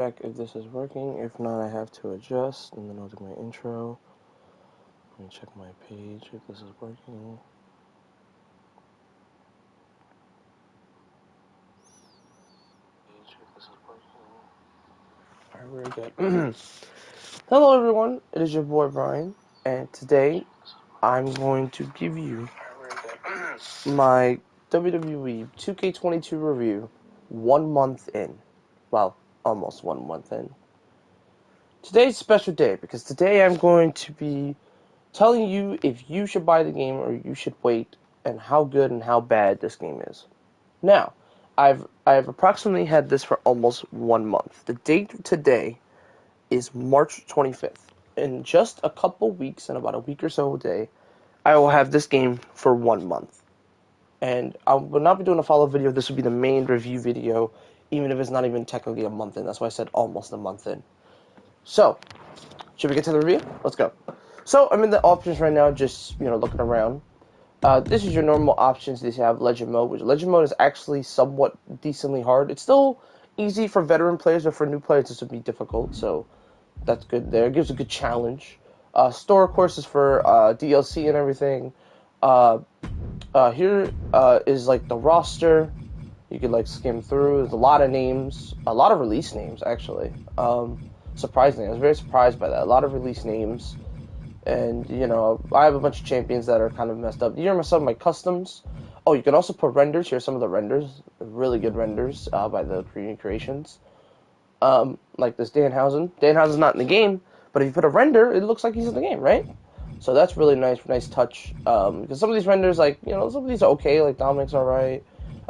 check if this is working. If not, I have to adjust, and then I'll do my intro. Let me check my page if this is working. Alright, very good. Hello, everyone. It is your boy Brian, and today I'm going to give you my WWE 2K22 review 1 month in. Well, almost 1 month in. Today's a special day because today I'm going to be telling you if you should buy the game or you should wait, and how good and how bad this game is. Now, I've approximately had this for almost 1 month. The date today is March 25th. In just a couple weeks, in about a week or so a day, I will have this game for 1 month. And I will not be doing a follow-up video. This will be the main review video, even if it's not even technically a month in. That's why I said almost a month in. So, should we get to the review? Let's go. So, I'm in the options right now, just, looking around. This is your normal options. They have Legend Mode, which Legend Mode is actually somewhat decently hard. It's still easy for veteran players, but for new players, this would be difficult, so that's good there. It gives a good challenge. Store, of course, is for DLC and everything. Here is, like, the roster. You could, like, skim through. There's a lot of names. A lot of release names, actually. Surprisingly, I was very surprised by that. A lot of release names. And, I have a bunch of champions that are kind of messed up. Here are some of my customs. Oh, you can also put renders. Here's some of the renders. Really good renders by the Creations. Like this Danhausen. Danhausen's not in the game, but if you put a render, it looks like he's in the game, right? So that's really nice touch. Because some of these renders, like, some of these are okay. Like Dominic's alright.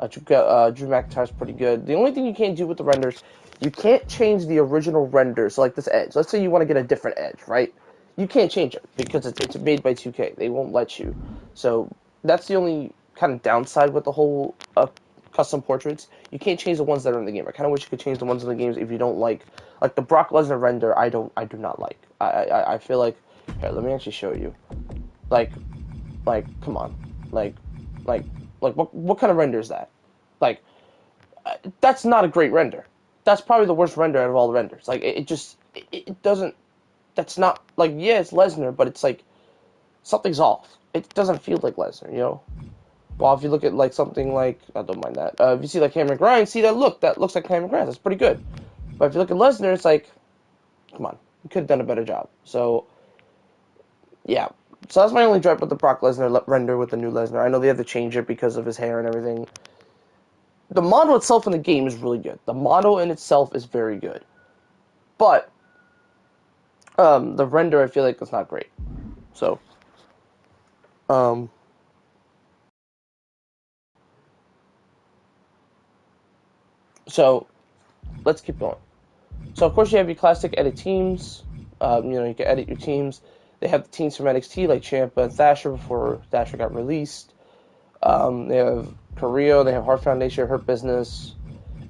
Drew McIntyre's pretty good. The only thing you can't do with the renders, you can't change the original render. So like this edge. Let's say you want to get a different edge, right? You can't change it because it's made by 2K. They won't let you. So that's the only kind of downside with the whole custom portraits. You can't change the ones that are in the game. I kind of wish you could change the ones in the games if you don't like the Brock Lesnar render. I do not like. I feel like, here, let me actually show you. Like, come on, like what kind of render is that? Like, that's not a great render. That's probably the worst render out of all the renders. Like, it doesn't. That's not, like, yeah, it's Lesnar, but it's like something's off. It doesn't feel like Lesnar, Well, if you look at, like, something like, I don't mind that. If you see, like, Cameron Grimes, see that look? That looks like Cameron Grimes. That's pretty good. But if you look at Lesnar, it's like, come on. You could have done a better job. So, yeah. So that's my only gripe with the Brock Lesnar render with the new Lesnar. I know they have to change it because of his hair and everything. The model itself in the game is really good. The model in itself is very good. But the render, I feel like, is not great. So, so let's keep going. So, of course, you have your classic edit teams. You can edit your teams. They have the teams from NXT, like Ciampa and Thatcher before Thatcher got released. They have Carrillo, they have Hart Foundation, Hurt Business.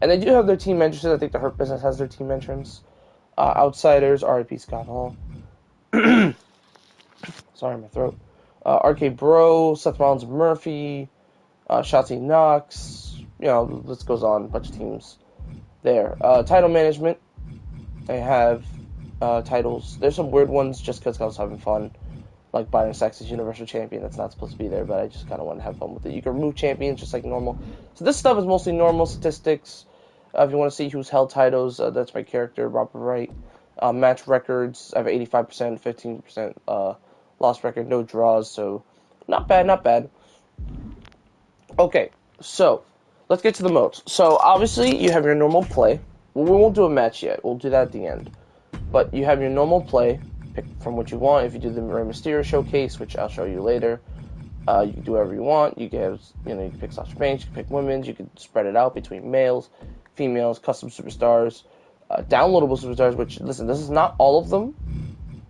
And they do have their team entrances. I think the Hurt Business has their team entrance. Outsiders, R.I.P. Scott Hall. Sorry, my throat. RK Bro, Seth Rollins, Murphy, Shotzi Knox. The list goes on. A bunch of teams there. Title management. They have titles. There's some weird ones just because I was having fun. Like Byron Saxon's Universal Champion. That's not supposed to be there, but I just kind of want to have fun with it. You can remove champions just like normal. So this stuff is mostly normal statistics. If you want to see who's held titles, that's my character, Robert Wright. Match records, I have 85%, 15% loss record, no draws, so not bad. Okay, so let's get to the modes. So obviously you have your normal play. Well, we won't do a match yet. We'll do that at the end. But you have your normal play. Pick from what you want. If you do the Rey Mysterio showcase, which I'll show you later, you can do whatever you want. You can you can pick Sasha Banks, you can pick women's, you can spread it out between males, females, custom superstars, downloadable superstars. Which, listen, this is not all of them.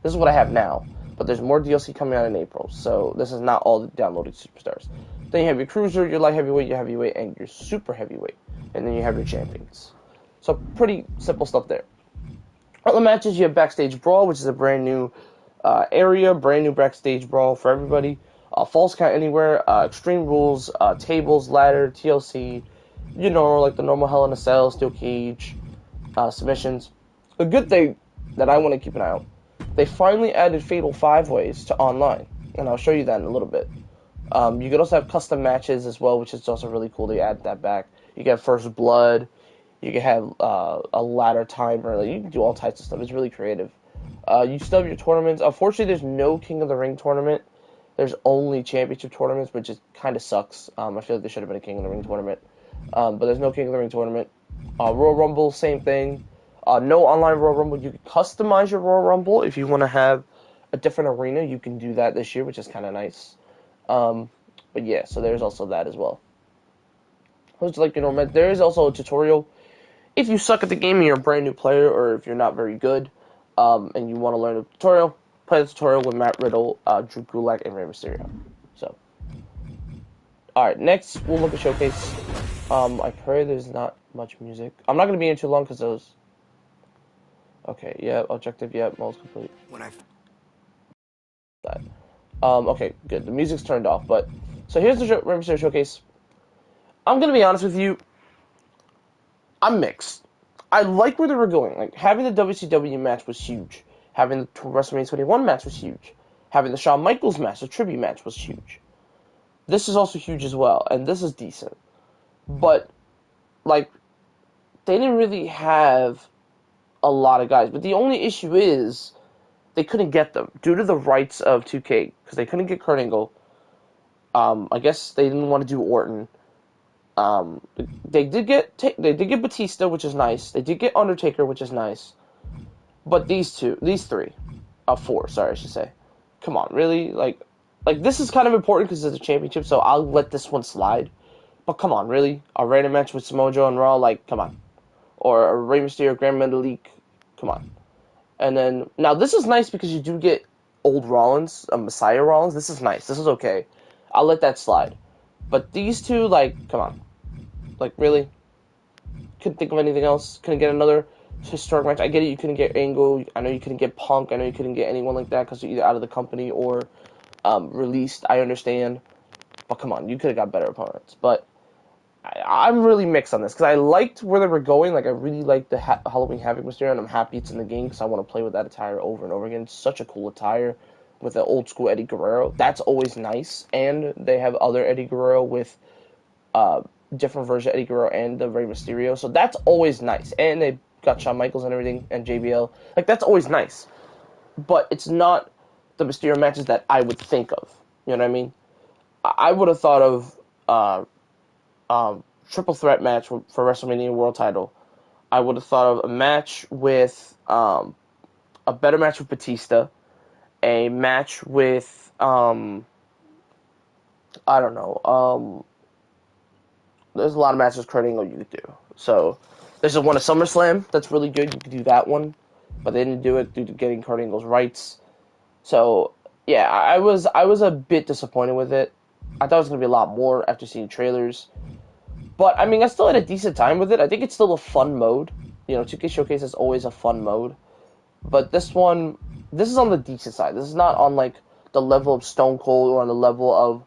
This is what I have now, but there's more DLC coming out in April, so this is not all the downloaded superstars. Then you have your cruiser, your light heavyweight, your heavyweight, and your super heavyweight, and then you have your champions. So pretty simple stuff there. Other matches, you have Backstage Brawl, which is a brand new area, brand new Backstage Brawl for everybody. Falls Count Anywhere, Extreme Rules, Tables, Ladder, TLC, like the normal Hell in a Cell, Steel Cage, submissions. the good thing that I want to keep an eye out, they finally added Fatal 5-Ways to online, and I'll show you that in a little bit. You can also have custom matches as well, which is also really cool. They add that back. You can have First Blood. You can have a ladder timer. Like, you can do all types of stuff. It's really creative. You still have your tournaments. Unfortunately, there's no King of the Ring tournament. There's only championship tournaments, which kind of sucks. I feel like there should have been a King of the Ring tournament. But there's no King of the Ring tournament. Royal Rumble, same thing. No online Royal Rumble. You can customize your Royal Rumble if you want to have a different arena. You can do that this year, which is kind of nice. But yeah, so there's also that as well. There is also a tutorial. If you suck at the game and you're a brand new player, or if you're not very good, and you want to learn a tutorial, play the tutorial with Matt Riddle, Drew Gulak, and Rey Mysterio. So, alright, next we'll look at Showcase. I pray there's not much music. I'm not going to be in too long because those... Okay, yeah, objective, yeah, most complete. Okay, good. The music's turned off, but... So here's the Rey Mysterio Showcase. I'm going to be honest with you. I'm mixed. I like where they were going. Like, having the WCW match was huge. Having the WrestleMania 21 match was huge. Having the Shawn Michaels match, the tribute match, was huge. This is also huge as well, and this is decent. But, like, they didn't really have a lot of guys. But the only issue is they couldn't get them due to the rights of 2K, because they couldn't get Kurt Angle. I guess they didn't want to do Orton. They did get Batista, which is nice. They did get Undertaker, which is nice. But these three, four, sorry, I should say. Come on, really? Like this is kind of important because it's a championship, so I'll let this one slide. But come on, really? A random match with Samoa Joe and Raw, like, come on. Or a Rey Mysterio, Grand Metalik, come on. And then, now this is nice because you do get old Rollins, Messiah Rollins. This is nice. This is okay. I'll let that slide. But these two, like, come on. Like, really? Couldn't think of anything else? Couldn't get another historic match? I get it, you couldn't get Angle. I know you couldn't get Punk. I know you couldn't get anyone like that because you're either out of the company or released. I understand. But come on, you could have got better opponents. But I'm really mixed on this because I liked where they were going. Like, I really liked the Halloween Havoc Mysterio, and I'm happy it's in the game because I want to play with that attire over and over again. It's such a cool attire with the old school Eddie Guerrero. That's always nice. And they have other Eddie Guerrero with different versions of Eddie Guerrero and the Rey Mysterio. So that's always nice. And they got Shawn Michaels and everything and JBL. Like, that's always nice. But it's not the Mysterio matches that I would think of. You know what I mean? I would have thought of triple threat match for WrestleMania World Title. I would have thought of a match with a better match with Batista, a match with I don't know. There's a lot of matches with Kurt Angle you could do. So there's one at SummerSlam that's really good. You could do that one, but they didn't do it due to getting Kurt Angle's rights. So yeah, I was a bit disappointed with it. I thought it was gonna be a lot more after seeing trailers. But, I mean, I still had a decent time with it. I think it's still a fun mode. You know, 2K Showcase is always a fun mode. But this is on the decent side. This is not on, like, the level of Stone Cold or on the level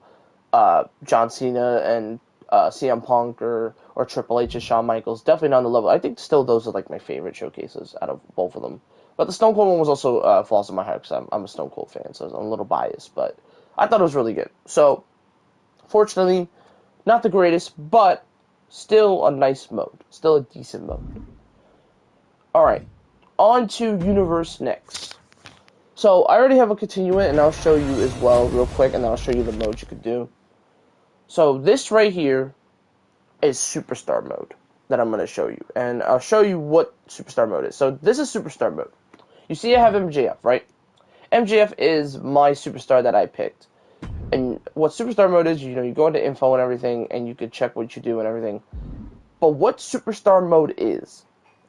of John Cena and CM Punk or Triple H and Shawn Michaels. Definitely not on the level. I think still those are, like, my favorite showcases out of both of them. But the Stone Cold one was also falls in my heart because I'm a Stone Cold fan, so I'm a little biased. But I thought it was really good. So, fortunately, not the greatest, but still a nice mode. Still a decent mode. Alright, on to Universe next. So, I already have a continuant, and I'll show you as well real quick, and then I'll show you the modes you could do. So, this right here is Superstar mode that I'm going to show you. And I'll show you what Superstar mode is. So, this is Superstar mode. You see I have MJF, right? MJF is my Superstar that I picked. And what Superstar mode is, you know, you go into info and everything, and you can check what you do and everything. But what Superstar mode is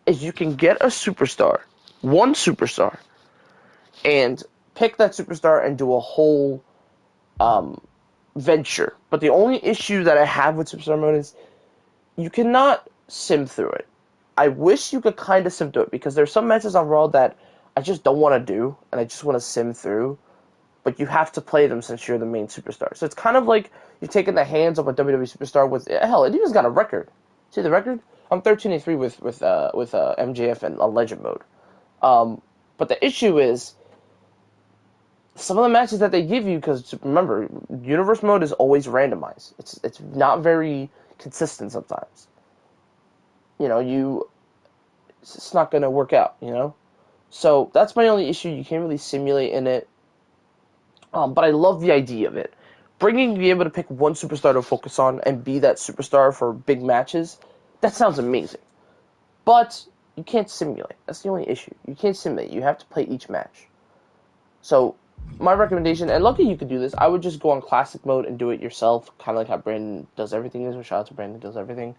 you can get a Superstar, one Superstar, and pick that Superstar and do a whole venture. But the only issue that I have with Superstar mode is you cannot sim through it. I wish you could kind of sim through it, because there's some matches on Raw that I just don't want to do, and I just want to sim through. But you have to play them since you're the main superstar. So it's kind of like you're taking the hands of a WWE superstar with... Hell, it even's got a record. See the record? I'm 13-3 with MJF and a Legend mode. But the issue is some of the matches that they give you, because remember, universe mode is always randomized. It's not very consistent sometimes. It's not gonna work out. So that's my only issue. You can't really simulate in it. But I love the idea of it. Being able to pick one superstar to focus on and be that superstar for big matches, that sounds amazing. But you can't simulate. That's the only issue. You can't simulate. You have to play each match. So my recommendation, and lucky you could do this, I would just go on classic mode and do it yourself, kind of like how Brandon does everything. Shout out to Brandon, does everything.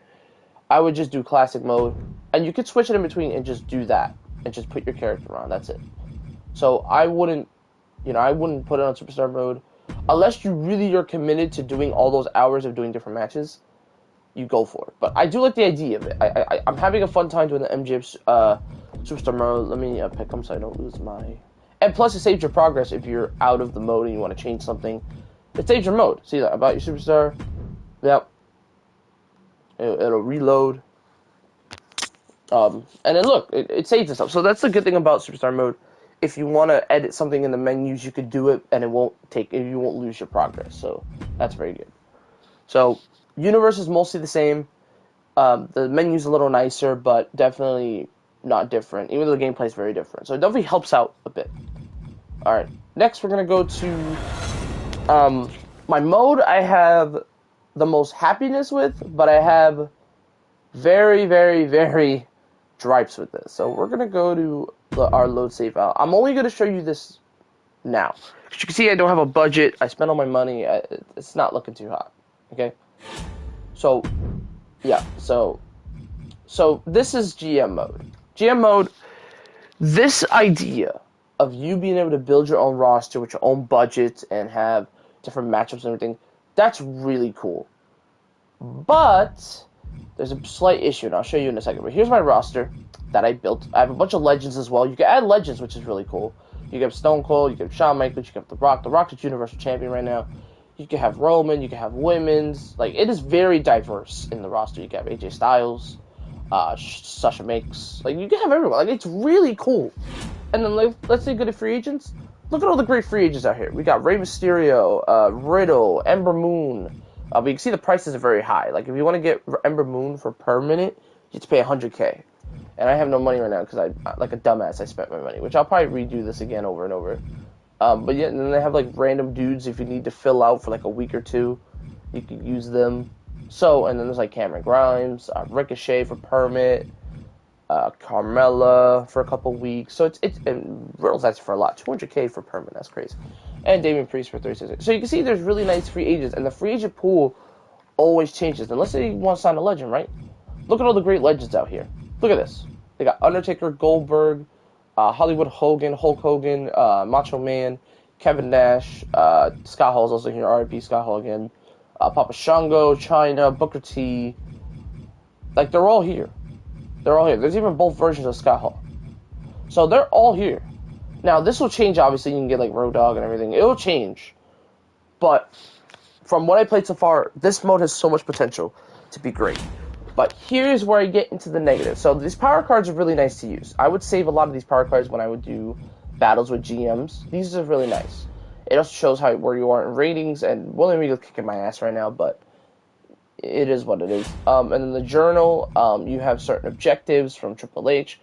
I would just do classic mode, and you could switch it in between and just do that, and just put your character on. That's it. So I wouldn't put it on superstar mode unless you really are committed to doing all those hours of doing different matches. You go for it. But I do like the idea of it. I'm having a fun time doing the MGF superstar mode. Let me pick them so I don't lose my... And plus, it saves your progress if you're out of the mode and you want to change something. It saves your mode. See that? About your superstar. Yep. It'll reload. And then look, it saves itself. So that's the good thing about superstar mode. If you want to edit something in the menus, you could do it, and you won't lose your progress. So that's very good. So universe is mostly the same. The menu's a little nicer, but definitely not different. Even though the gameplay is very different, so it definitely helps out a bit. All right, next we're gonna go to my mode. I have the most happiness with, but I have very, very, very gripes with this. So we're gonna go to our load save out. I'm only gonna show you this now. As you can see, I don't have a budget. I spent all my money. It's not looking too hot. Okay. So, yeah. So this is GM mode. GM mode. This idea of you being able to build your own roster with your own budget and have different matchups and everything, that's really cool. But there's a slight issue, and I'll show you in a second. But here's my roster that I built. I have a bunch of legends as well. You can add legends, which is really cool. You can have Stone Cold, you can have Shawn Michaels, you can have The Rock. The Rock is Universal Champion right now. You can have Roman, you can have women's. Like, it is very diverse in the roster. You can have AJ Styles, Sasha Banks. Like, you can have everyone. Like, it's really cool. And then, like, let's say go to free agents. Look at all the great free agents out here. We got Rey Mysterio, Riddle, Ember Moon. But you can see the prices are very high. Like, if you want to get Ember Moon for permanent, you have to pay $100K. And I have no money right now because like a dumbass, I spent my money. Which I'll probably redo this again over and over. But yeah, and then they have, like, random dudes if you need to fill out for, like, a week or two. You can use them. So, and then there's, like, Cameron Grimes, Ricochet for permit, Carmella for a couple weeks. So and Riddle's asking for a lot. $200K for permit. That's crazy. And Damian Priest for 36. So you can see there's really nice free agents. And the free agent pool always changes. And let's say you want to sign a legend, right? Look at all the great legends out here. Look at this. They got Undertaker, Goldberg, Hollywood Hogan, Hulk Hogan, Macho Man, Kevin Nash, Scott Hall's also here, R.I.P. Scott Hall again, Papa Shango, Chyna, Booker T. Like, they're all here. They're all here. There's even both versions of Scott Hall. So they're all here. Now, this will change, obviously. You can get, like, Road Dogg and everything. It will change. But from what I played so far, this mode has so much potential to be great. But here's where I get into the negative. So these power cards are really nice to use. I would save a lot of these power cards when I would do battles with GMs. These are really nice. It also shows where you are in ratings, and William Regal's kicking my ass right now, but it is what it is. And then the journal, you have certain objectives from Triple H,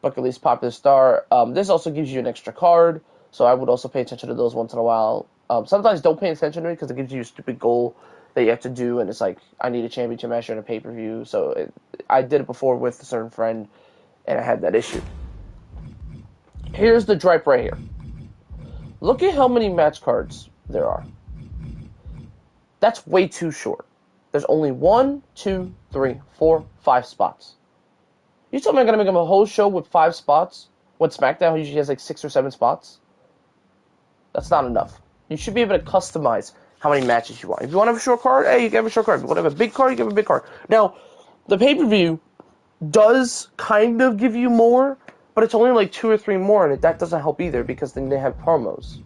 bucket list popular star. This also gives you an extra card, so I would also pay attention to those once in a while. Sometimes don't pay attention to it because it gives you a stupid goal that you have to do, and it's like, I need a championship match in a pay-per-view. So I did it before with a certain friend, and I had that issue. Here's the gripe right here. Look at how many match cards there are. That's way too short. There's only 1, 2, 3, 4, 5 spots. You tell me I'm going to make him a whole show with 5 spots when SmackDown usually has like 6 or 7 spots? That's not enough. You should be able to customize how many matches you want. If you want to have a short card, hey, you can have a short card. If you want to have a big card, you can have a big card. Now, the pay-per-view does kind of give you more, but it's only like 2 or 3 more, and that doesn't help either because then they have promos.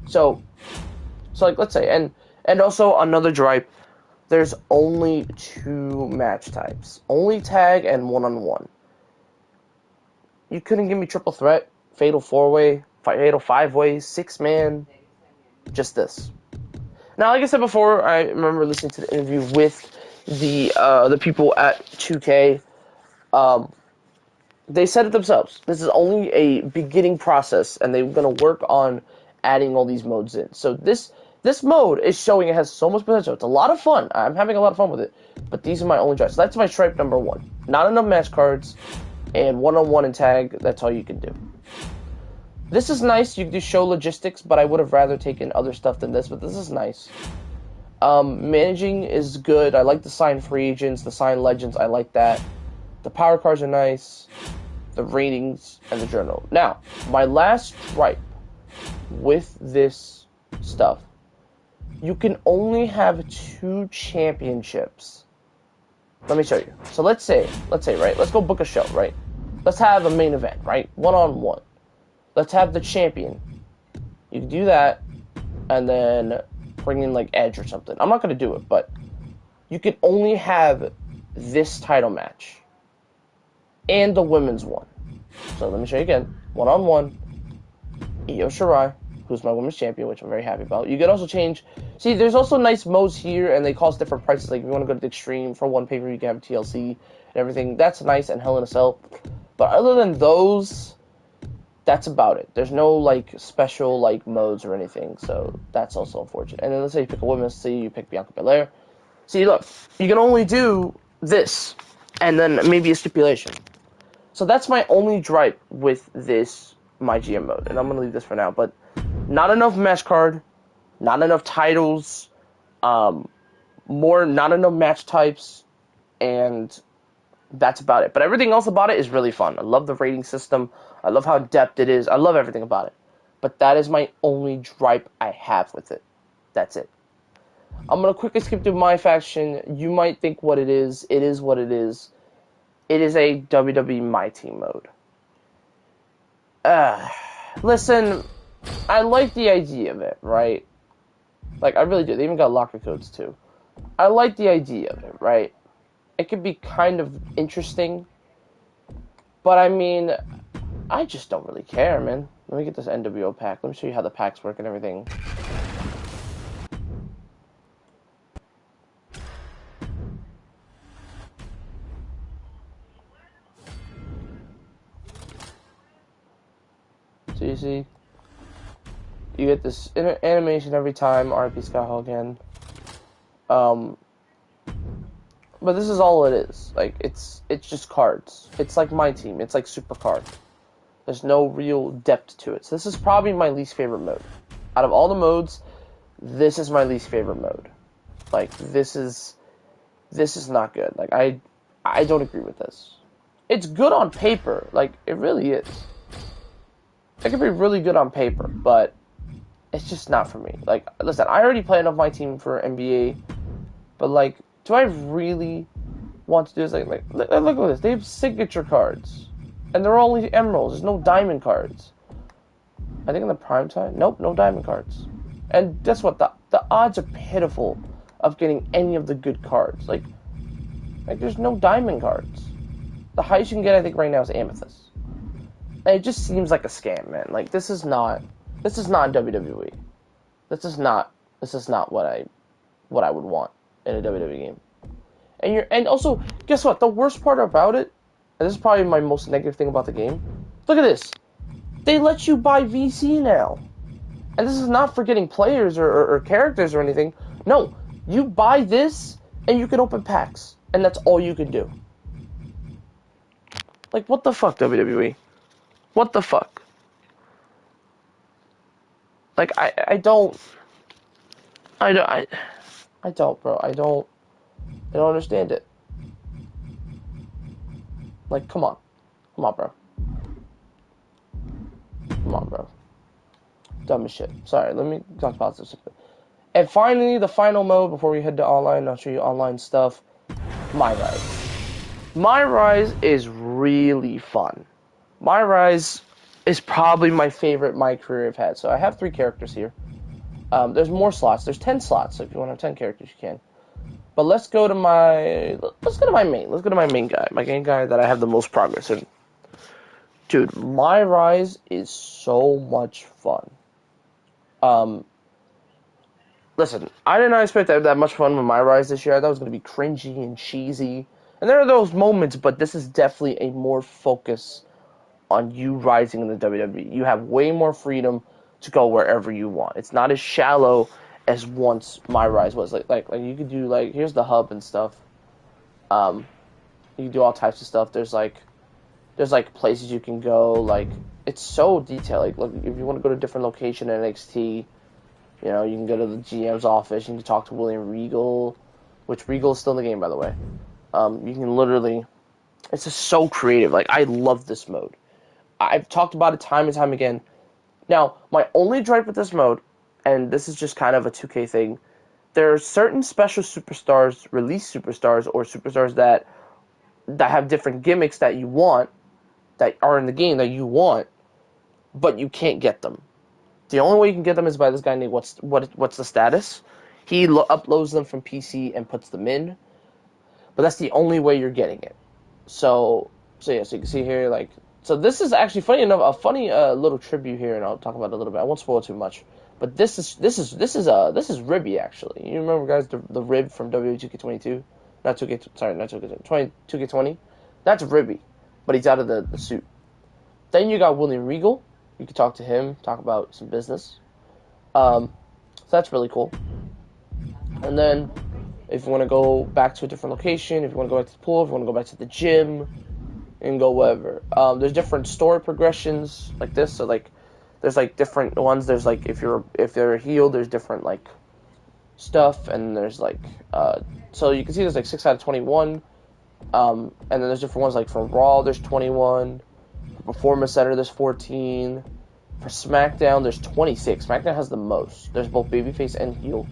So like, let's say, and also another gripe, there's only 2 match types. Only tag and one-on-one. You couldn't give me triple threat, fatal 4-way, fatal 5-way, 6-man, just this. Now, like I said before, I remember listening to the interview with the people at 2K. They said it themselves. This is only a beginning process, and they're going to work on adding all these modes in. So this mode is showing it has so much potential. It's a lot of fun. I'm having a lot of fun with it. But these are my only drives. So that's my stripe number 1. Not enough match cards, and one-on-one and tag. That's all you can do. This is nice. You can do show logistics, but I would have rather taken other stuff than this. But this is nice. Managing is good. I like the sign free agents, the sign legends. I like that. The power cards are nice. The ratings and the journal. Now, my last stripe with this stuff. You can only have 2 championships. Let me show you. So let's say, right? Let's go book a show, right? Let's have a main event, right? 1-on-1. Let's have the champion. You can do that, and then bring in like Edge or something. I'm not gonna do it, but you can only have this title match and the women's one. So let me show you again. 1-on-1. Io Shirai, who's my women's champion, which I'm very happy about. You can also change. See, there's also nice modes here, and they cost different prices. Like if you want to go to the extreme for one pay-per-view, you can have TLC and everything. That's nice, and Hell in a Cell. But other than those, that's about it. There's no like special like modes or anything, so that's also unfortunate. And then let's say you pick a women's, see you pick Bianca Belair. See, look, you can only do this, and then maybe a stipulation. So that's my only gripe with this my GM mode, and I'm gonna leave this for now. But not enough match card, not enough titles, not enough match types, and that's about it. But everything else about it is really fun. I love the rating system. I love how in-depth it is. I love everything about it. But that is my only gripe I have with it. That's it. I'm going to quickly skip through my faction. You might think what it is. It is what it is. It is a WWE My Team mode. Listen, I like the idea of it, right? Like, I really do. They even got locker codes, too. I like the idea of it, right? It could be kind of interesting. But, I mean, I just don't really care, man. Let me get this NWO pack. Let me show you how the packs work and everything. So you see, you get this animation every time, RP Scott Hall again. But this is all it is. Like, it's just cards. It's like My Team. It's like Super Card. There's no real depth to it. So this is probably my least favorite mode. Out of all the modes, this is my least favorite mode. Like, this is not good. Like, I don't agree with this. It's good on paper. Like, it really is. It could be really good on paper, but it's just not for me. Like, listen, I already play enough My Team for NBA, but, like, do I really want to do this? Like look at this. They have signature cards, and they're only emeralds. There's no diamond cards. I think in the prime time, nope, no diamond cards. And guess what? The odds are pitiful of getting any of the good cards. Like there's no diamond cards. The highest you can get, I think, right now is amethyst. And it just seems like a scam, man. Like this is not WWE. This is not what I would want in a WWE game. And also, guess what? The worst part about it, and this is probably my most negative thing about the game, look at this. They let you buy VC now. And this is not for getting players or characters or anything. No, you buy this and you can open packs. And that's all you can do. Like, what the fuck, WWE? What the fuck? Like, I don't, bro. I don't understand it. Like, come on, bro. Come on, bro. Dumb as shit. Sorry, let me talk about this. And finally, the final mode before we head to online. I'll show you online stuff. My Rise. My Rise is really fun. My Rise is probably my favorite My Career I've had. So I have 3 characters here. There's more slots. There's 10 slots. So if you want to have 10 characters, you can. But let's go to my main. Let's go to my main guy. My main guy that I have the most progress in. Dude, My Rise is so much fun. Um, Listen, I did not expect to have that much fun with My Rise this year. I thought it was going to be cringy and cheesy. And there are those moments, but this is definitely a more focus on you rising in the WWE. You have way more freedom to go wherever you want. It's not as shallow as once My Rise was. Like you could do like here's the hub and stuff. Um, you can do all types of stuff. There's places you can go. Like it's so detailed. Like look, if you want to go to a different location in NXT, you know you can go to the GM's office. You can talk to William Regal, which Regal is still in the game by the way. You can literally. It's just so creative. Like I love this mode. I've talked about it time and time again. Now, my only gripe with this mode, and this is just kind of a 2K thing, there are certain special superstars, release superstars, or superstars that have different gimmicks that you want, that are in the game that you want, but you can't get them. The only way you can get them is by this guy named what's the status. He uploads them from PC and puts them in, but that's the only way you're getting it. So yeah, so you can see here, like, so this is actually funny enough, a funny little tribute here, and I'll talk about it a little bit. I won't spoil too much, but this is Ribby actually. You remember guys the Rib from WWE 2K22, not 2K, sorry, not 2K20, 2K20. That's Ribby, but he's out of the suit. Then you got William Regal. You can talk to him, talk about some business. So that's really cool. And then if you want to go back to a different location, if you want to go back to the pool, if you want to go back to the gym, and go wherever. There's different story progressions like this. So like, there's like different ones. There's like if they're a heel, there's different like stuff, and there's like so you can see there's like 6 out of 21. And then there's different ones like for Raw there's 21, for Performance Center there's 14, for SmackDown there's 26. SmackDown has the most. There's both babyface and heel.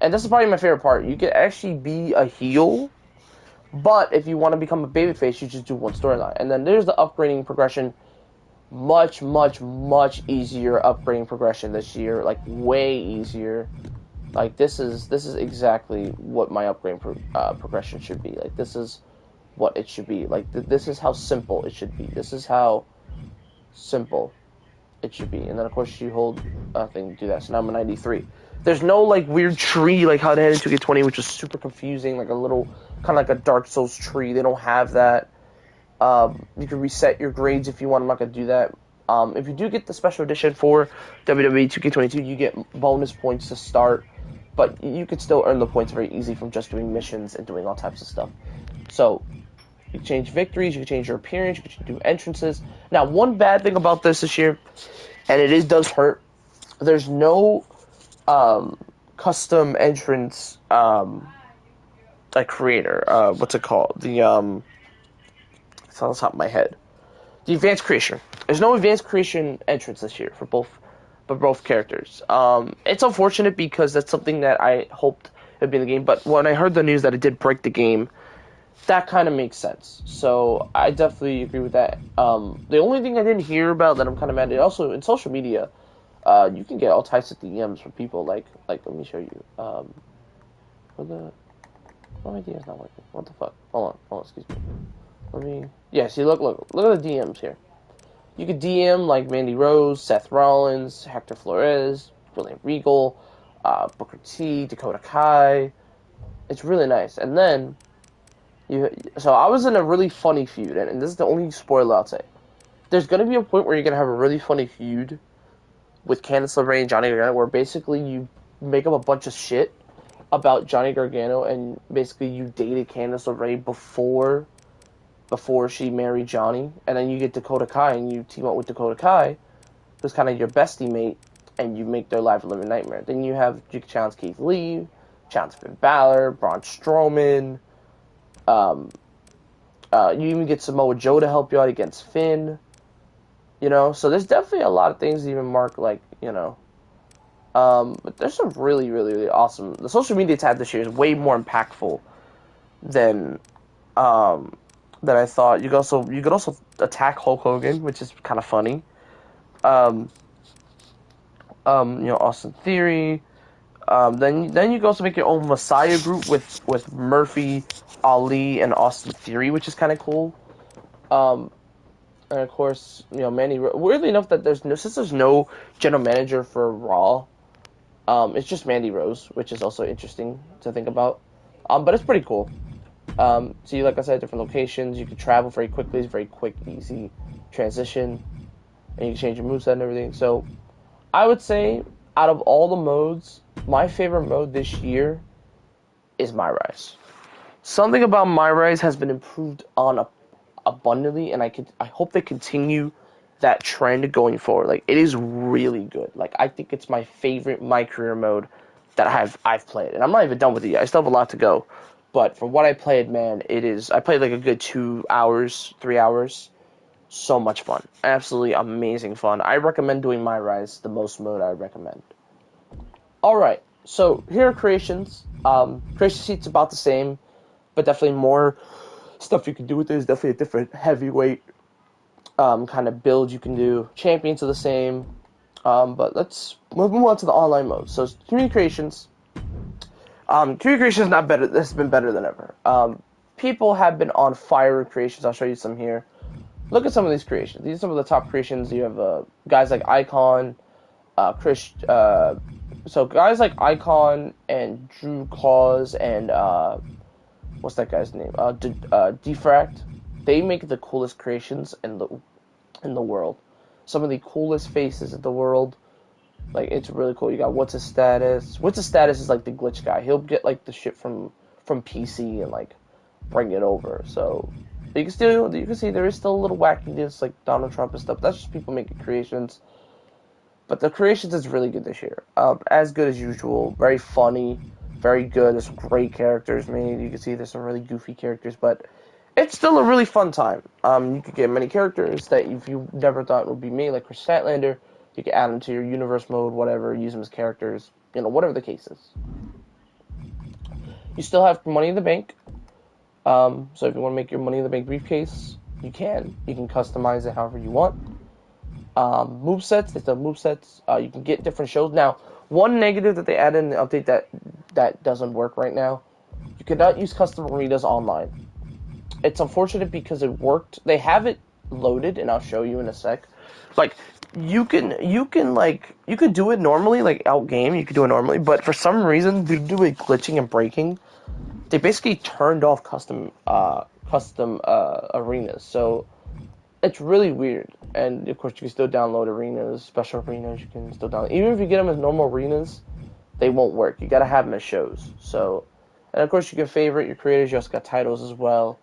And this is probably my favorite part. You can actually be a heel, but if you want to become a babyface, you just do one storyline. And then there's the upgrading progression. Much, much, much easier upgrading progression this year. Like, way easier. Like, this is exactly what my upgrading progression should be. Like, this is what it should be. Like, this is how simple it should be. This is how simple it should be. And then, of course, you hold a thing to do that. So now I'm a 93. There's no, like, weird tree like how they had in 2K20, which was super confusing. Like, a little, kind of like a Dark Souls tree. They don't have that. You can reset your grades if you want. I'm not going to do that. If you do get the special edition for WWE 2K22, you get bonus points to start. But you can still earn the points very easy from just doing missions and doing all types of stuff. So, you can change victories, you can change your appearance, you can do entrances. Now, one bad thing about this year, and it does hurt, there's no custom entrance like creator. What's it called? It's on the top of my head. The advanced creation. There's no advanced creation entrance this year for both characters. It's unfortunate because that's something that I hoped would be in the game. But when I heard the news that it did break the game, that kind of makes sense. So I definitely agree with that. The only thing I didn't hear about that I'm kind of mad at, also in social media, you can get all types of DMs from people. Like let me show you. My DM is not working. What the fuck? Hold on, excuse me. Yeah, see, look at the DMs here. You could DM like Mandy Rose, Seth Rollins, Hector Flores, William Regal, Booker T, Dakota Kai. It's really nice. And then, so I was in a really funny feud, and this is the only spoiler I'll say. There's going to be a point where you're going to have a really funny feud with Candice LeRae and Johnny Gargano, where basically you make up a bunch of shit about Johnny Gargano, and basically you dated Candice LeRae before she married Johnny, and then you get Dakota Kai, and you team up with Dakota Kai, who's kind of your bestie mate, and you make their life a living nightmare. Then you can challenge Keith Lee, challenge Finn Balor, Braun Strowman. You even get Samoa Joe to help you out against Finn. You know, so there's definitely a lot of things, even Mark, like, you know. But there's some really, really, really awesome. The social media tab this year is way more impactful than I thought. You could also attack Hulk Hogan, which is kind of funny. You know, Austin Theory. Then you can also make your own Messiah group with Murphy, Ali, and Austin Theory, which is kind of cool. And And of course, Mandy. Weirdly enough, that since there's no general manager for Raw, it's just Mandy Rose, which is also interesting to think about. But it's pretty cool. So like I said, different locations. You can travel very quickly. It's very quick, easy transition, and you can change your moveset and everything. So I would say, out of all the modes, my favorite mode this year is My Rise. Something about My Rise has been improved on abundantly, and I hope they continue that trend going forward. Like, it is really good. Like, I think it's my favorite My Career mode that I've played, and I'm not even done with it yet. I still have a lot to go, but from what I played, man, I played like a good 2 hours, 3 hours. So much fun, absolutely amazing fun. I recommend doing My Rise, the most mode I recommend. All right, so here are creations. Creation sheet's about the same, but definitely more stuff you can do with it. Is definitely a different heavyweight kind of build you can do. Champions are the same, but let's move on to the online mode. So community creations. Community creations not better. This has been better than ever. People have been on fire with creations. I'll show you some here. Look at some of these creations. These are some of the top creations. You have guys like Icon, Chris. So guys like Icon and Drew Claus and what's that guy's name? Defract. They make the coolest creations in the world. Some of the coolest faces in the world. Like, it's really cool. You got What's His Status. What's His Status is like the glitch guy. He'll get like the shit from PC and like bring it over. So you can see there is still a little wackiness like Donald Trump and stuff. That's just people making creations. But the creations is really good this year. As good as usual. Very funny. Very good. There's some great characters made. You can see there's some really goofy characters, but it's still a really fun time. You could get many characters that if you never thought would be made, like Chris Statlander. You can add them to your universe mode, whatever. Use them as characters. Whatever the case is. You still have Money in the Bank. So if you want to make your Money in the Bank briefcase, you can. You can customize it however you want. Movesets, they still have movesets. You can get different shows. Now, one negative that they added in the update that doesn't work right now, you cannot use custom arenas online. It's unfortunate because it worked. They have it loaded, and I'll show you in a sec. Like, you can do it normally, like out game, you could do it normally, but for some reason, due to it glitching and breaking, they basically turned off custom arenas. So it's really weird. And of course, you can still download arenas, special arenas. You can still download. Even if you get them as normal arenas, they won't work. You gotta have them as shows. So, and of course, you can favorite your creators. You also got titles as well.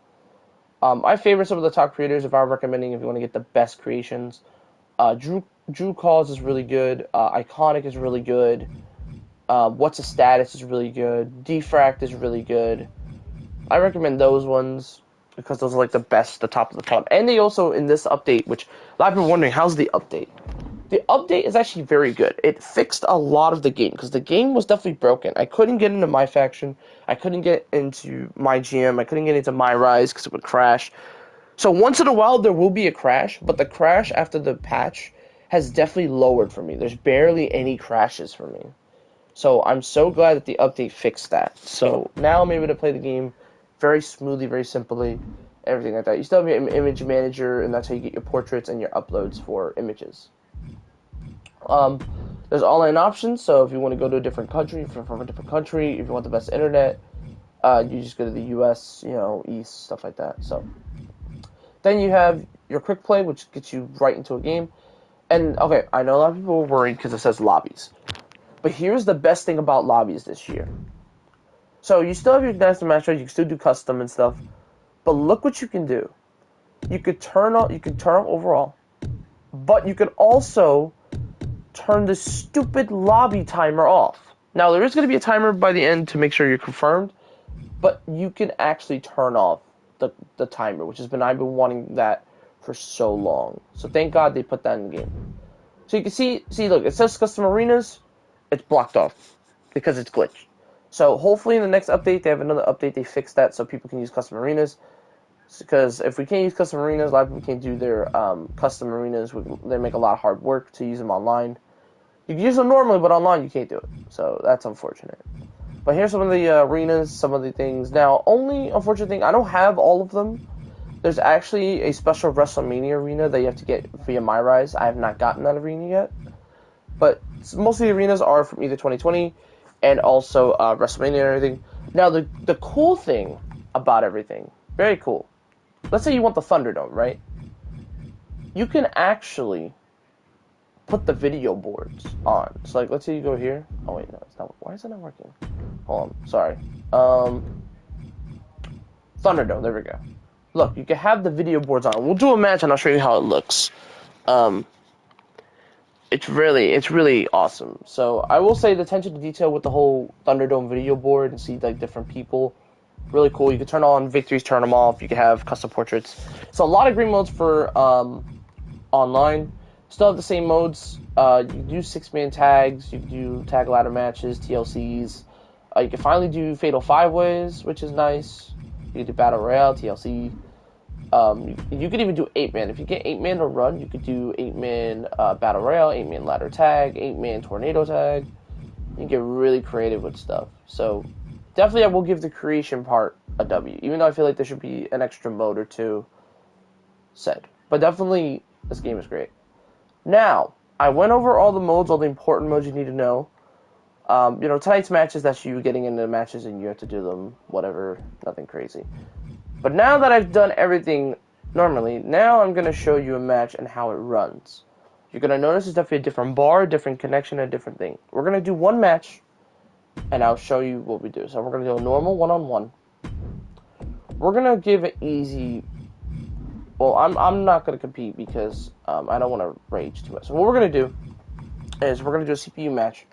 I favorite some of the top creators if I'm recommending if you want to get the best creations. Drew Calls is really good. Iconic is really good. What's His Status is really good. Defract is really good. I recommend those ones because those are like the best, the top of the top. And they also, in this update, which a lot of people are wondering, how's the update? The update is actually very good. It fixed a lot of the game because the game was definitely broken. I couldn't get into my faction. I couldn't get into my GM. I couldn't get into My Rise because it would crash. So once in a while there will be a crash, but the crash after the patch has definitely lowered for me. There's barely any crashes for me. So I'm so glad that the update fixed that. So now I'm able to play the game very smoothly, very simply, everything like that. You still have your image manager, and that's how you get your portraits and your uploads for images. There's online options, so if you want to go to a different country, if you're from a different country, if you want the best internet, you just go to the US, East, stuff like that. So then you have your quick play, which gets you right into a game. And, okay, I know a lot of people are worried because it says lobbies. But here's the best thing about lobbies this year. So you still have your master match, you can still do custom and stuff. But look what you can do. You could turn off overall. But you can also turn the stupid lobby timer off. Now, there is going to be a timer by the end to make sure you're confirmed. But you can actually turn off the timer, which I've been wanting that for so long. So thank God they put that in the game. So you can see, look, it says custom arenas. It's blocked off because it's glitched. So hopefully in the next update, they have another update, they fix that so people can use custom arenas. Because if we can't use custom arenas, a lot of people can't do their custom arenas. They make a lot of hard work to use them online. You can use them normally, but online you can't do it. So that's unfortunate. But here's some of the arenas, some of the things. Now, only unfortunate thing, I don't have all of them. There's actually a special WrestleMania arena that you have to get via MyRise. I have not gotten that arena yet. But most of the arenas are from either 2020 and also WrestleMania and everything. Now, the cool thing about everything, very cool. Let's say you want the Thunderdome, right? You can actually put the video boards on. So, like, let's say you go here. Oh, wait, no, it's not. Why is it not working? Hold on, sorry. Thunderdome, there we go. Look, you can have the video boards on. We'll do a match, and I'll show you how it looks. It's really awesome. So, I will say the attention to detail with the whole Thunderdome video board and see, like, different people. Really cool. You can turn on victories, turn them off. You can have custom portraits. So, a lot of green modes for online. Still have the same modes. You can do 6-man tags. You can do tag ladder matches, TLCs. You can finally do Fatal 5-Ways, which is nice. You can do Battle Royale, TLC. You could even do 8-man. If you get 8-man to run, you could do 8-man Battle Royale, 8-man ladder tag, 8-man tornado tag. You can get really creative with stuff. So, definitely I will give the creation part a W, even though I feel like there should be an extra mode or two said. But definitely, this game is great. Now, I went over all the modes, all the important modes you need to know. Tonight's matches, that's you getting into matches and you have to do them, whatever, nothing crazy. But now that I've done everything normally, now I'm going to show you a match and how it runs. You're going to notice it's definitely a different bar, different connection, a different thing. We're going to do one match, and I'll show you what we do. So we're going to do a normal one-on-one. We're going to give it easy. Well, I'm not going to compete because I don't want to rage too much. So what we're going to do is we're going to do a CPU match.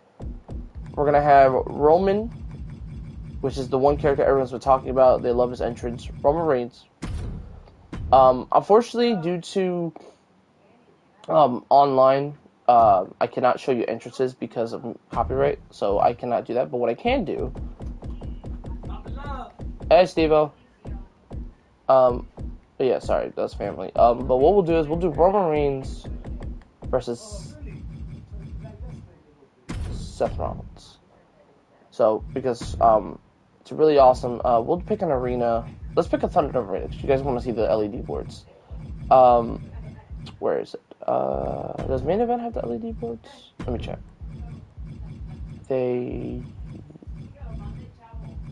We're going to have Roman, which is the one character everyone's been talking about. They love his entrance. Roman Reigns. Unfortunately, due to online, I cannot show you entrances because of copyright, so I cannot do that. But what I can do... Hey, Steve-O. Yeah, sorry, that's family. But what we'll do is we'll do Roman Reigns versus Seth Rollins. So, because it's really awesome. We'll pick an arena. Let's pick a Thunderdome arena because you guys want to see the LED boards. Where is it? Does Main Event have the LED boards? Let me check. They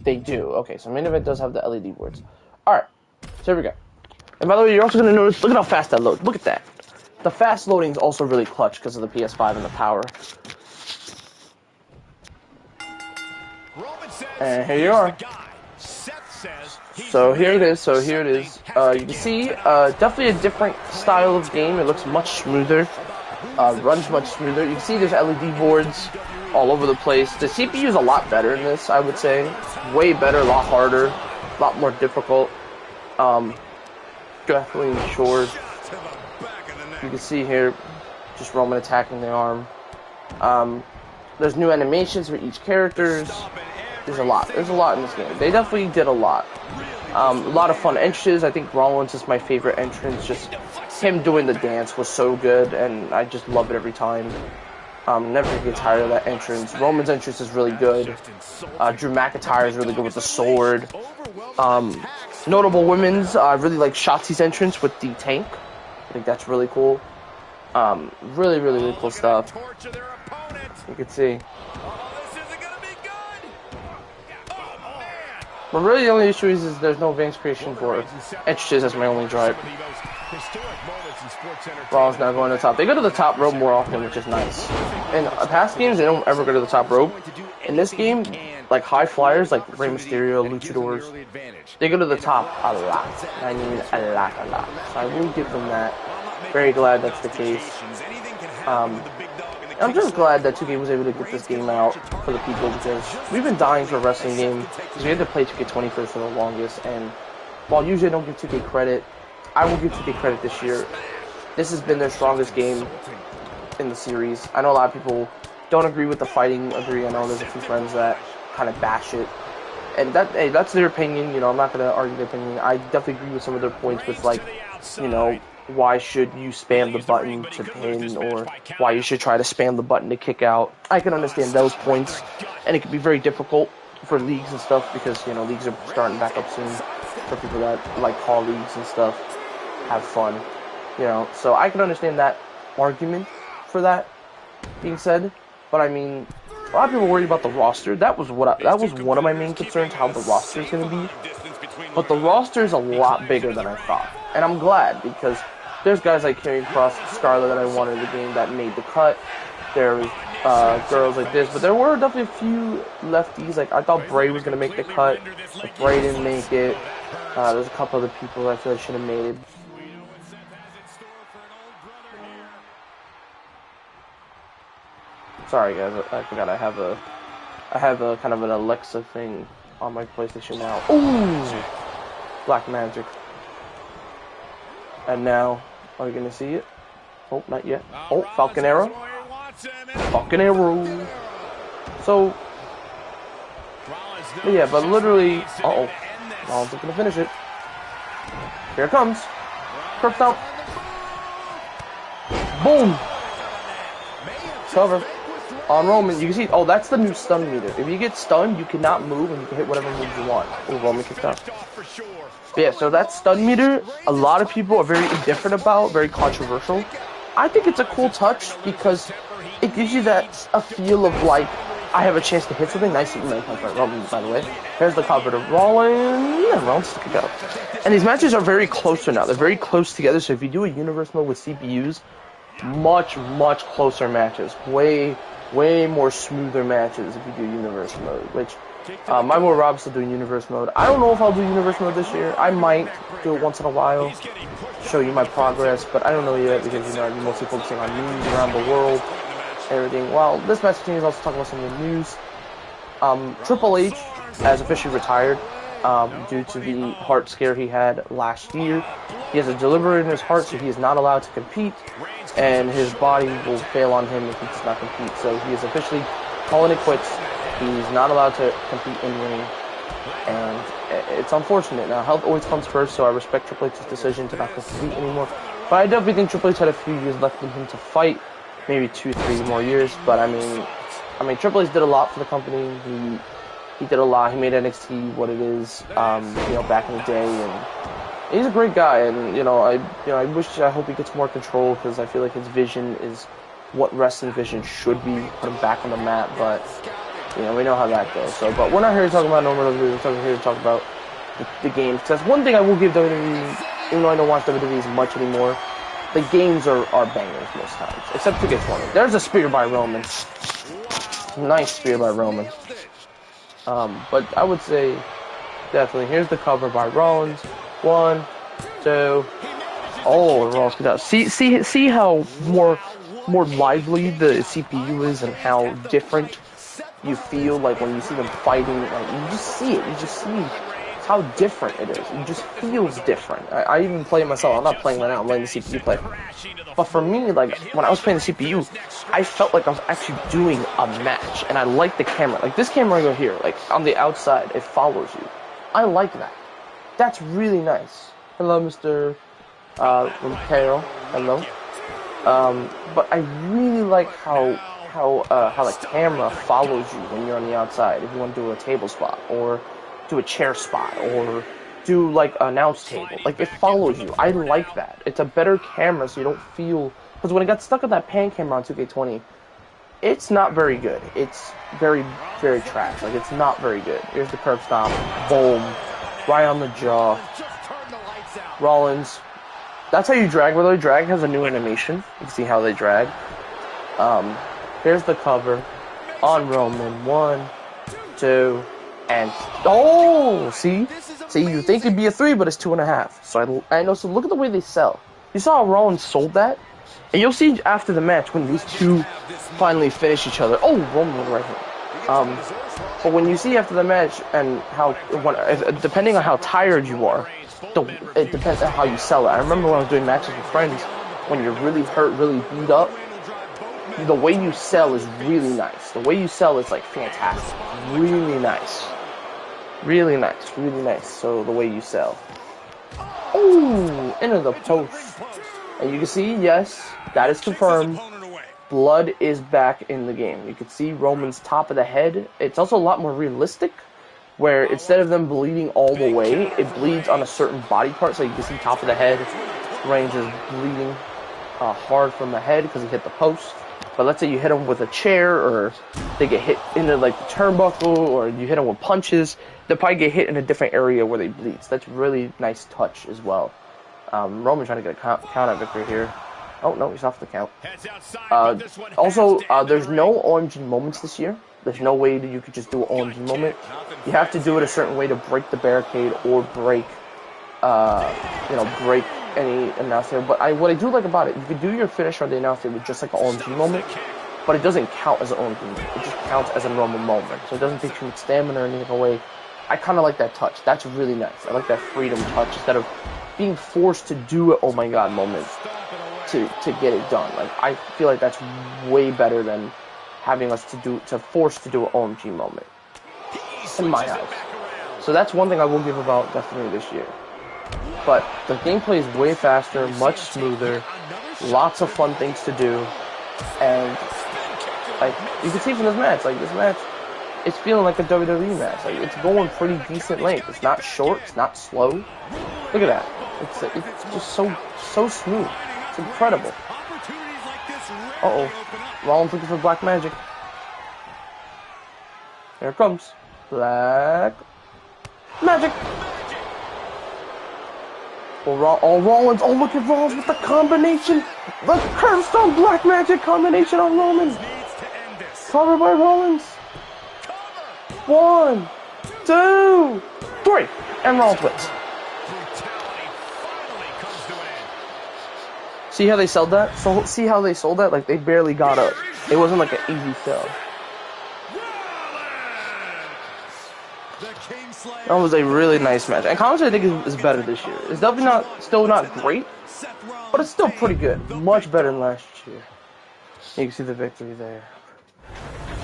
do. Okay, so Main Event does have the LED boards. Alright, so here we go. And by the way, you're also going to notice, look at how fast that loads. Look at that. The fast loading is also really clutch because of the PS5 and the power. And here you are. So here it is. You can see definitely a different style of game. It looks much smoother. Runs much smoother. You can see there's LED boards all over the place. The CPU is a lot better in this, I would say. Way better, a lot harder, a lot more difficult. Definitely ensured. You can see here, just Roman attacking the arm. There's new animations for each character. There's a lot in this game. They definitely did a lot. A lot of fun entrances. I think Rollins is my favorite entrance. Just him doing the dance was so good, and I just love it every time. Never get tired of that entrance. Roman's entrance is really good. Drew McIntyre is really good with the sword. Notable women's, I really like Shotzi's entrance with the tank. I think that's really cool. Really cool stuff. You can see. But really the only issue is there's no advanced creation for entrances. That's my only gripe. Rollins now going to the top. They go to the top rope more often, which is nice. In past games, they don't ever go to the top rope. In this game, like high flyers, like Rey Mysterio, Luchadors, they go to the top a lot. I mean, a lot. So I will give them that. Very glad that's the case. I'm just glad that 2K was able to get this game out for the people because we've been dying for a wrestling game because we had to play 2K21 for the longest. And while usually I don't give 2K credit, I will give 2K credit this year. This has been their strongest game in the series. I know a lot of people don't agree with the fighting. I know there's a few friends that kind of bash it. And that's their opinion. You know, I'm not going to argue their opinion. I definitely agree with some of their points with, like, you know, why should you spam the button to pin or why you should try to spam the button to kick out. I can understand those points, and it can be very difficult. for leagues and stuff, because, you know, leagues are starting back up soon for people that like call leagues and stuff, have fun, you know. So I can understand that argument for that being said, but I mean, a lot of people worry about the roster. That was one of my main concerns, how the roster is going to be. But the roster is a lot bigger than I thought, and I'm glad, because there's guys like Karrion Kross, Scarlett that I wanted in the game that made the cut. There's girls like this, but there were definitely a few lefties. Like I thought Bray was going to make the cut, but Bray didn't make it. There's a couple other people that I feel like should have made it. Sorry guys, I forgot I have a kind of an Alexa thing on my PlayStation now. Ooh, Black Magic. And now, are you gonna see it? Oh, not yet. Oh, Falcon Arrow. Falcon Arrow. So, yeah, but literally, uh-oh, Rollins is gonna finish it. Here it comes. Curb stomp. Boom. Cover. On Roman, you can see, oh, that's the new stun meter. If you get stunned, you cannot move, and you can hit whatever moves you want. Oh, Roman kicked out. But yeah, so that stun meter, a lot of people are very indifferent about, very controversial. I think it's a cool touch, because it gives you that a feel of, like, I have a chance to hit something. Nice punch by Roman, by the way. Here's the cover to Rollins, and Rollins took it out. And these matches are very closer now. They're very close together, so if you do a universe mode with CPUs, much, much closer matches. Way more smoother matches if you do universe mode, which my boy Rob's still doing universe mode. I don't know if I'll do universe mode this year. I might do it once in a while, show you my progress, but I don't know yet, because, you know, I'm mostly focusing on news around the world, everything. Well, this match continues, also talk about some of the news. Triple H has officially retired due to the heart scare he had last year. He has a delivery in his heart, so he is not allowed to compete, and his body will fail on him if he does not compete. So he is officially calling it quits. He's not allowed to compete in ring, and it's unfortunate. Now, health always comes first, so I respect Triple H's decision to not compete anymore. But I definitely think Triple H had a few years left in him to fight, maybe 2-3 more years. But I mean, Triple H did a lot for the company. He did a lot. He made NXT what it is, you know, back in the day, and he's a great guy. And I hope he gets more control, because I feel like his vision is what wrestling vision should be. Put him back on the map, but we know how that goes. So, but we're not here to talk about normal WWE. We're here to talk about the games. Because that's one thing I will give WWE, even though I don't watch WWE as much anymore. The games are bangers most times, except 2K20. There's a spear by Roman. Nice spear by Roman. But I would say, definitely, here's the cover by Rollins. 1, 2. Oh, Rollins got out. See how more lively the CPU is, and how different you feel, like, when you see them fighting. Like, you just see it. You just see how different it is. It just feels different. I even play it myself. I'm not playing right now. I'm letting the CPU play. But for me, like, when I was playing the CPU, I felt like I was actually doing a match, and I like the camera. Like, this camera right here, like, on the outside, it follows you. I like that. That's really nice. Hello, Mr. Carol. Hello. But I really like how the camera follows you when you're on the outside. If you want to do a table spot, or do a chair spot, or do, like, an announce table. Like, it follows you. I like that. It's a better camera, so you don't feel... Because when I got stuck on that pan camera on 2K20, it's not very good. It's very, very trash. Like, it's not very good. Here's the curb stomp. Boom. Right on the jaw. Rollins. That's how you drag. Whether drag has a new animation. You can see how they drag. Here's the cover. On Roman. 1, 2... And see, you think it'd be a 3, but it's 2.5. So I know. So look at the way they sell. You saw how Rollins sold that, and you'll see after the match when these two finally finish each other. Oh, Roman was right here. But when you see after the match, and depending on how tired you are, it depends on how you sell it. I remember when I was doing matches with friends, when you're really hurt, really beat up, the way you sell is really nice. The way you sell is, like, fantastic. Really nice. Really nice. Really nice. So the way you sell. Ooh, into the post. And you can see, yes, that is confirmed. blood is back in the game. You can see Roman's top of the head. It's also a lot more realistic, where instead of them bleeding all the way, it bleeds on a certain body part. So you can see top of the head, Reigns is bleeding hard from the head because he hit the post. But let's say you hit him with a chair, or they get hit into like the turnbuckle, or you hit them with punches, they'll probably get hit in a different area where they bleed. So that's really nice touch as well. Roman trying to get a count out victory here. Oh, no, he's off the count. Also, there's no OMG moments this year. There's no way that you could just do an OMG moment. You have to do it a certain way to break the barricade or break, break any announcer. But what I do like about it, you could do your finish on the announcer with just like an OMG moment, but it doesn't count as an OMG moment. It just counts as a normal moment. So it doesn't take too much stamina or anything away. I kind of like that touch. That's really nice. I like that freedom touch instead of being forced to do an oh my god moment to get it done. Like, I feel like that's way better than having us to force to do an OMG moment in my eyes. So that's one thing I will give about definitely this year. But the gameplay is way faster, much smoother, lots of fun things to do, and like you can see from this match, it's feeling like a WWE match. Like, it's going pretty decent length. It's not short, it's not slow. Look at that. It's just so smooth. It's incredible. Uh-oh. Rollins looking for Black Magic. Here it comes. Black Magic. Oh, Rollins. Oh, look at Rollins with the combination. The Curvestone Black Magic combination on Rollins. Covered by Rollins. 1, 2, 3. And Rollins wins. See how they sold that? So see how they sold that? Like, they barely got up. It wasn't like an easy sell. That was a really nice match. And commentary, I think, is better this year. It's definitely still not great, but it's still pretty good. Much better than last year. You can see the victory there.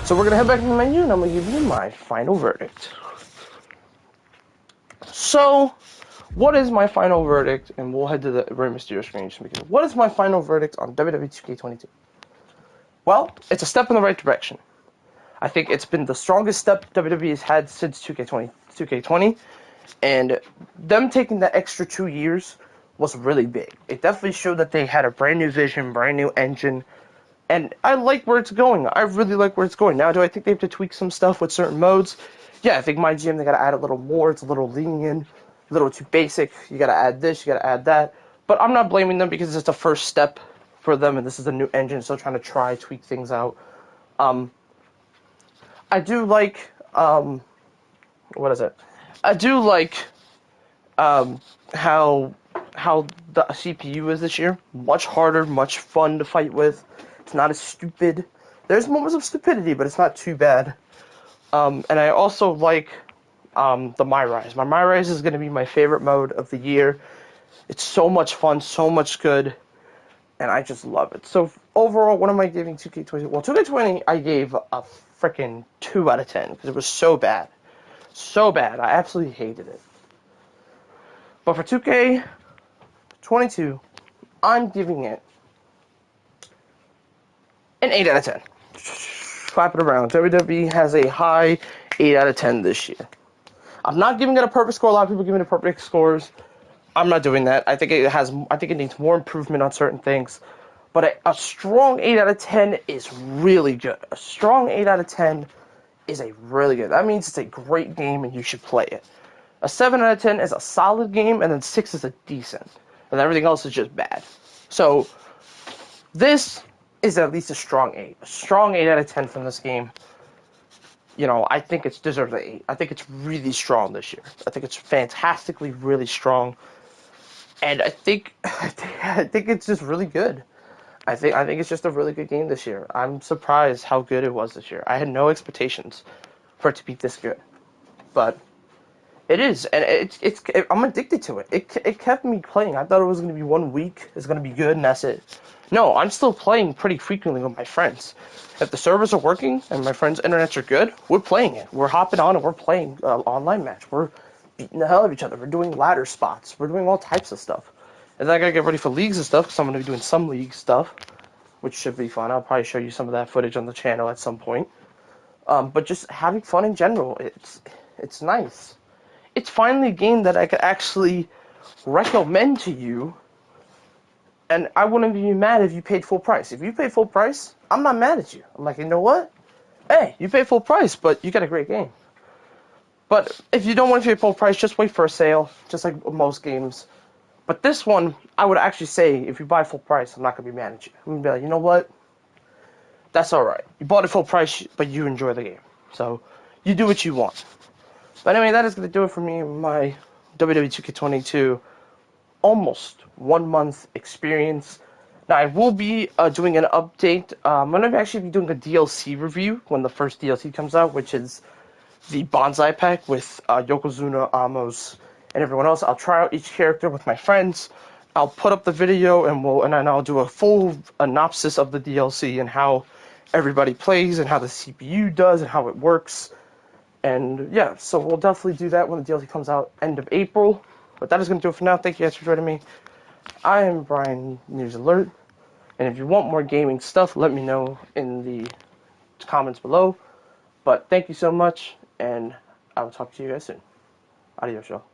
So we're going to head back to the menu, and I'm going to give you my final verdict. So, what is my final verdict? And we'll head to the Rey Mysterio screen. What is my final verdict on WWE 2K22? Well, it's a step in the right direction. I think it's been the strongest step WWE has had since 2K20, and them taking that extra 2 years was really big. It definitely showed that they had a brand new vision, brand new engine, and I like where it's going. I really like where it's going. Now, do I think they have to tweak some stuff with certain modes? Yeah, I think my GM, they got to add a little more. It's a little lenient, a little too basic. You got to add this, you got to add that. But I'm not blaming them because it's the first step for them, and this is a new engine, so trying to tweak things out. I do like, what is it? I do like, how the CPU is this year. Much harder, much fun to fight with. It's not as stupid. There's moments of stupidity, but it's not too bad. And I also like, the My Rise. My Rise is going to be my favorite mode of the year. It's so much fun, so much good, and I just love it. So overall, what am I giving 2K20? Well, 2K20, I gave a freaking 2 out of 10 because it was so bad. So bad. I absolutely hated it. But for 2K22, I'm giving it an 8 out of 10. Clap it around. WWE has a high 8 out of 10 this year. I'm not giving it a perfect score. A lot of people give it perfect scores. I'm not doing that. I think it needs more improvement on certain things. But a strong 8 out of 10 is really good. A strong 8 out of 10 is a really good. That means it's a great game and you should play it. A 7 out of 10 is a solid game, and then 6 is a decent. And everything else is just bad. So, this is at least a strong 8. A strong 8 out of 10 from this game. You know, I think it deserves an 8. I think it's really strong this year. I think it's fantastically really strong. And I think it's just really good. I think it's just a really good game this year. I'm surprised how good it was this year. I had no expectations for it to be this good. But it is, and I'm addicted to it. It kept me playing. I thought it was going to be 1 week, it's going to be good, and that's it. No, I'm still playing pretty frequently with my friends. If the servers are working and my friends' internets are good, we're playing it. We're hopping on and we're playing online match. We're beating the hell out of each other. We're doing ladder spots. We're doing all types of stuff. And then I gotta get ready for leagues and stuff because I'm gonna be doing some league stuff. which should be fun. I'll probably show you some of that footage on the channel at some point. But just having fun in general, it's nice. It's finally a game that I could actually recommend to you, and I wouldn't be mad if you paid full price. If you paid full price, I'm not mad at you. I'm like, you know what? Hey, you paid full price, but you got a great game. But if you don't want to pay full price, just wait for a sale, just like most games. But this one, I would actually say, if you buy full price, I'm not going to be mad at you. I'm going to be like, you know what? That's alright. You bought it full price, but you enjoy the game. So, you do what you want. But anyway, that is going to do it for me, my WWE 2K22 almost 1 month experience. Now, I will be doing an update. I'm going to actually be doing a DLC review when the first DLC comes out, which is the Bonsai Pack with Yokozuna, Amos, and everyone else. I'll try out each character with my friends. I'll put up the video, and then I'll do a full synopsis of the DLC and how everybody plays and how the CPU does and how it works. And yeah, so we'll definitely do that when the DLC comes out end of April. But that is going to do it for now. Thank you guys for joining me. I am Brian News Alert. And if you want more gaming stuff, let me know in the comments below. But thank you so much, and I will talk to you guys soon. Adios, y'all.